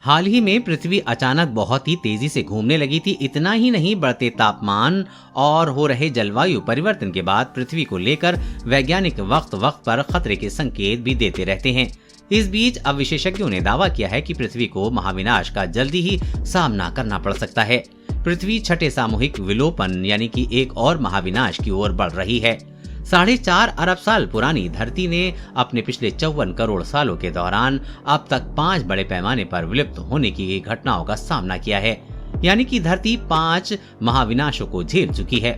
हाल ही में पृथ्वी अचानक बहुत ही तेजी से घूमने लगी थी। इतना ही नहीं, बढ़ते तापमान और हो रहे जलवायु परिवर्तन के बाद पृथ्वी को लेकर वैज्ञानिक वक्त वक्त पर खतरे के संकेत भी देते रहते हैं। इस बीच अब विशेषज्ञों ने दावा किया है कि पृथ्वी को महाविनाश का जल्दी ही सामना करना पड़ सकता है। पृथ्वी छठे सामूहिक विलोपन यानी कि एक और महाविनाश की ओर बढ़ रही है। 4.5 अरब साल पुरानी धरती ने अपने पिछले 54 करोड़ सालों के दौरान अब तक 5 बड़े पैमाने पर विलुप्त होने की घटनाओं का सामना किया है, यानी कि धरती 5 महाविनाशों को झेल चुकी है।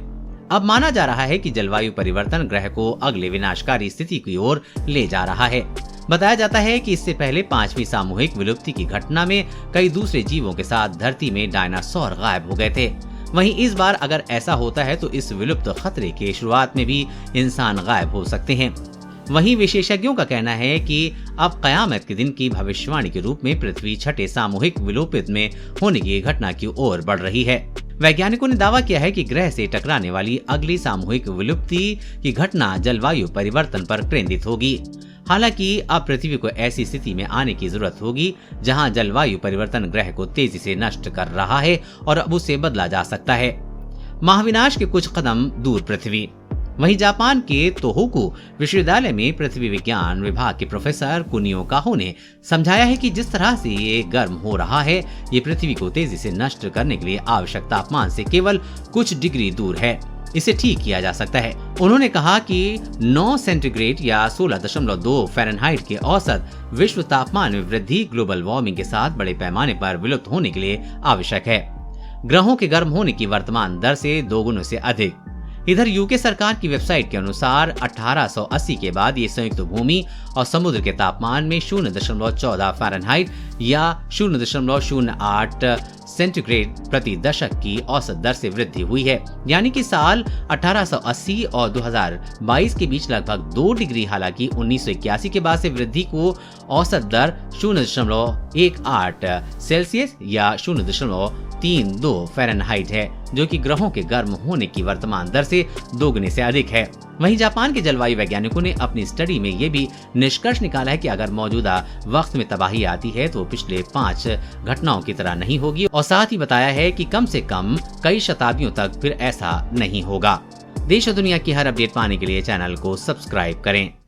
अब माना जा रहा है कि जलवायु परिवर्तन ग्रह को अगले विनाशकारी स्थिति की ओर ले जा रहा है। बताया जाता है कि इससे पहले 5वीं सामूहिक विलुप्ति की घटना में कई दूसरे जीवों के साथ धरती में डायनासोर गायब हो गए थे। वहीं इस बार अगर ऐसा होता है तो इस विलुप्त खतरे के शुरुआत में भी इंसान गायब हो सकते हैं। वहीं विशेषज्ञों का कहना है कि अब कयामत के दिन की भविष्यवाणी के रूप में पृथ्वी छठे सामूहिक विलोपित में होने की घटना की ओर बढ़ रही है। वैज्ञानिकों ने दावा किया है कि ग्रह से टकराने वाली अगली सामूहिक विलुप्ति की घटना जलवायु परिवर्तन पर केंद्रित होगी। हालांकि अब पृथ्वी को ऐसी स्थिति में आने की जरूरत होगी जहां जलवायु परिवर्तन ग्रह को तेजी से नष्ट कर रहा है और अब उसे बदला जा सकता है। महाविनाश के कुछ कदम दूर पृथ्वी। वहीं जापान के तोहोकू विश्वविद्यालय में पृथ्वी विज्ञान विभाग के प्रोफेसर कुनियो काहो ने समझाया है कि जिस तरह से ये गर्म हो रहा है, ये पृथ्वी को तेजी से नष्ट करने के लिए आवश्यक तापमान से केवल कुछ डिग्री दूर है। इसे ठीक किया जा सकता है। उन्होंने कहा कि 9 सेंटीग्रेड या 16.2 फ़ारेनहाइट के औसत विश्व तापमान में वृद्धि ग्लोबल वार्मिंग के साथ बड़े पैमाने पर विलुप्त होने के लिए आवश्यक है। ग्रहों के गर्म होने की वर्तमान दर से 2 गुना से अधिक। इधर यूके सरकार की वेबसाइट के अनुसार 1880 के बाद ये संयुक्त भूमि और समुद्र के तापमान में 0.14 फ़ारेनहाइट या 0.08 सेंटीग्रेड प्रति दशक की औसत दर से वृद्धि हुई है, यानी कि साल 1880 और 2022 के बीच लगभग 2 डिग्री। हालांकि 1981 के बाद से वृद्धि को औसत दर 0.18 सेल्सियस या 0.32 फ़ारेनहाइट है, जो कि ग्रहों के गर्म होने की वर्तमान दर से 2 गुने से अधिक है। वहीं जापान के जलवायु वैज्ञानिकों ने अपनी स्टडी में ये भी निष्कर्ष निकाला है कि अगर मौजूदा वक्त में तबाही आती है तो पिछले 5 घटनाओं की तरह नहीं होगी, और साथ ही बताया है कि कम से कम कई शताब्दियों तक फिर ऐसा नहीं होगा। देश और दुनिया की हर अपडेट पाने के लिए चैनल को सब्सक्राइब करें।